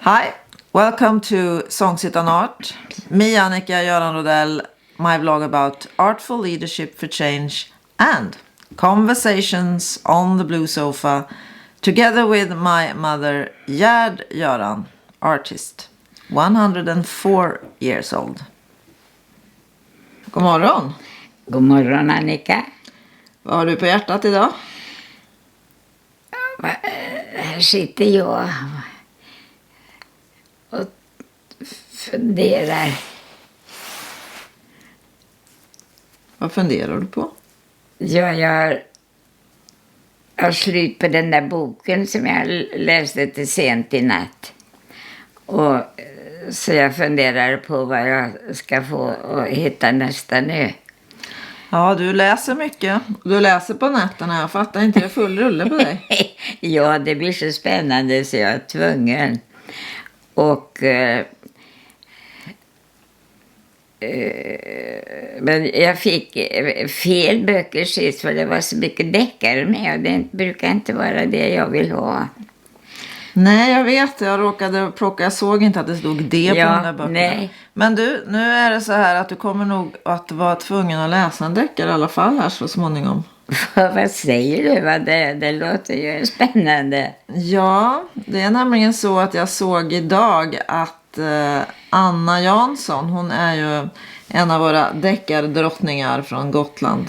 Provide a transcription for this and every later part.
Hi, welcome to Songs Utan Art. Me, Annika Göran Rodell, my vlog about artful leadership for change and conversations on the blue sofa together with my mother Gerd Göran, artist, 104 years old. God morgon. God morgon, Annika. Vad har du på hjärtat idag? Här sitter jag och funderar. Vad funderar du på? Ja, jag har slut på den där boken som jag läste till sent i natt. Och så jag funderar på vad jag ska få och hitta nästa nu. Ja, du läser mycket. Du läser på nätterna. Jag fattar inte, det är full rulle på dig. Ja, det blir så spännande så jag är tvungen. Och men jag fick fel böcker sist för det var så mycket deckare med och det brukar inte vara det jag vill ha. Nej, jag vet. Jag råkade plocka. Jag såg inte att det stod det på de där böckerna. Nej. Men du, nu är det så här att du kommer nog att vara tvungen att läsa en deckare i alla fall här så småningom. Vad säger du? Det låter ju spännande. Ja, det är nämligen så att jag såg idag att Anna Jansson, hon är ju en av våra deckardrottningar från Gotland.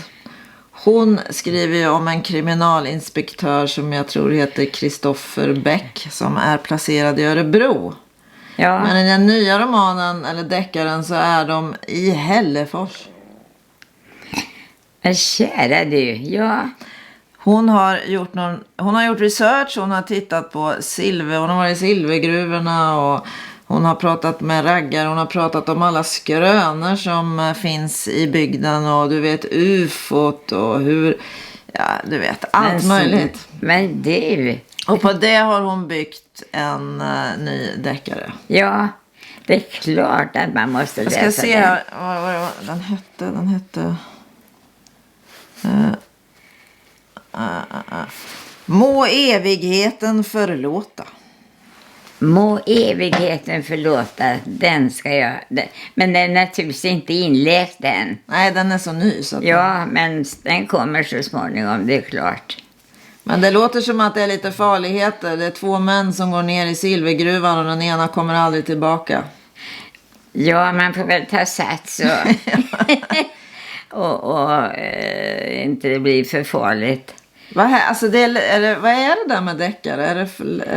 Hon skriver ju om en kriminalinspektör som jag tror heter Kristoffer Bäck som är placerad i Örebro. Ja. Men i den nya romanen, eller deckaren, så är de i Hällefors. Men kära du, ja. Hon har gjort research, hon har tittat på hon har varit i silvergruvorna och hon har pratat med raggare, hon har pratat om alla skrönor som finns i bygden och du vet ufot och hur, ja du vet, allt möjligt. Men du. Och på det har hon byggt en ny deckare. Ja, det är klart att man måste läsa den. Jag ska se här, vad den hette. Må evigheten förlåta. Må evigheten förlåta, den ska jag. Men den är naturligtvis inte inläst än. Nej, den är så ny. Så att ja, men den kommer så småningom, det är klart. Men det låter som att det är lite farligheter. Det är 2 män som går ner i silvergruvan och den ena kommer aldrig tillbaka. Ja, man får väl ta sats och inte det blir för farligt. Vad är det där med deckare? Är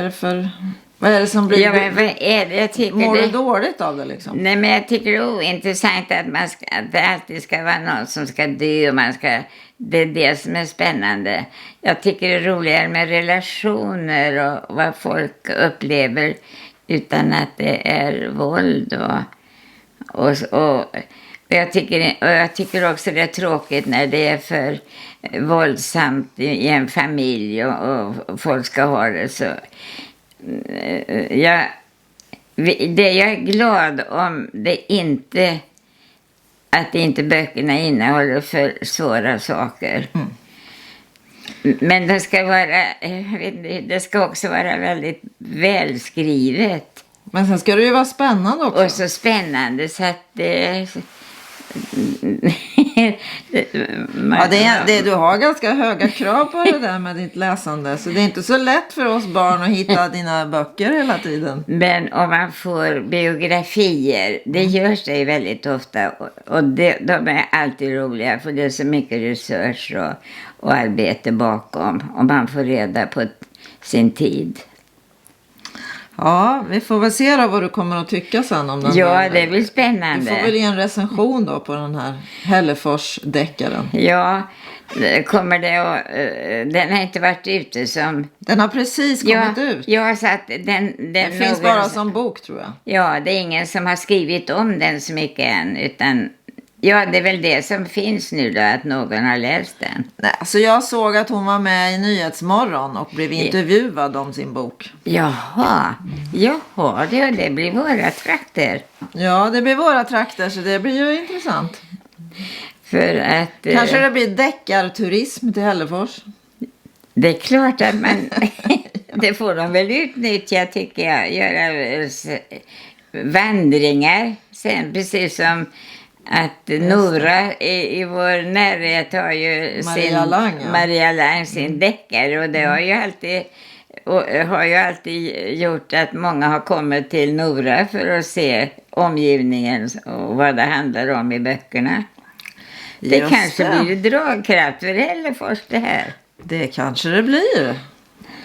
det för vad är det som blir? Ja, men vad är det? Mår du dåligt av det liksom? Nej, men jag tycker det är ointressant att att det alltid ska vara någon som ska dö och det är det som är spännande. Jag tycker det är roligare med relationer och vad folk upplever utan att det är våld och jag tycker också det är tråkigt när det är för våldsamt i en familj och folk ska ha det så. Jag är glad om att inte böckerna innehåller för svåra saker. Mm. Men det ska också vara väldigt välskrivet. Men sen ska det ju vara spännande också. Och så spännande så att det... Du har ganska höga krav på det där med ditt läsande. Så det är inte så lätt för oss barn att hitta dina böcker hela tiden. Men om man får biografier, det görs det väldigt ofta. Och de är alltid roliga för det är så mycket research och arbete bakom. Och man får reda på sin tid. Ja, vi får väl se då vad du kommer att tycka sen om den. Ja, det blir spännande. Du får väl ge en recension då på den här Hällefors-deckaren. Ja, den har inte varit ute som... Den har precis kommit ut. Ja, så att den finns bara som bok tror jag. Ja, det är ingen som har skrivit om den så mycket än, utan... Ja, det är väl det som finns nu då, att någon har läst den. Nej, så jag såg att hon var med i Nyhetsmorgon och blev intervjuad om sin bok. Jaha, det blir våra trakter. Ja, det blir våra trakter så det blir ju intressant. För att... Kanske det blir deckarturism till Hällefors. Det är klart att Det får de väl utnyttja, tycker jag. Göra vandringar. Sen precis som att Nora i vår närhet har ju Maria Lang sin deckare. Och det har ju alltid gjort att många har kommit till Nora för att se omgivningen och vad det handlar om i böckerna. Det kanske blir dragkraft för Hällefors det här. Det kanske det blir.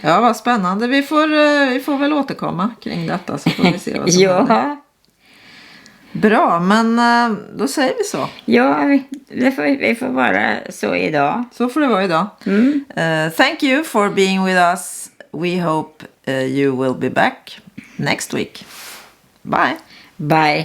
Ja, vad spännande. Vi får väl återkomma kring detta så får vi se vad som händer. Bra, men då säger vi så. Ja, vi får vara så idag. Så får det vara idag. Thank you for being with us. We hope you will be back next week. Bye. Bye.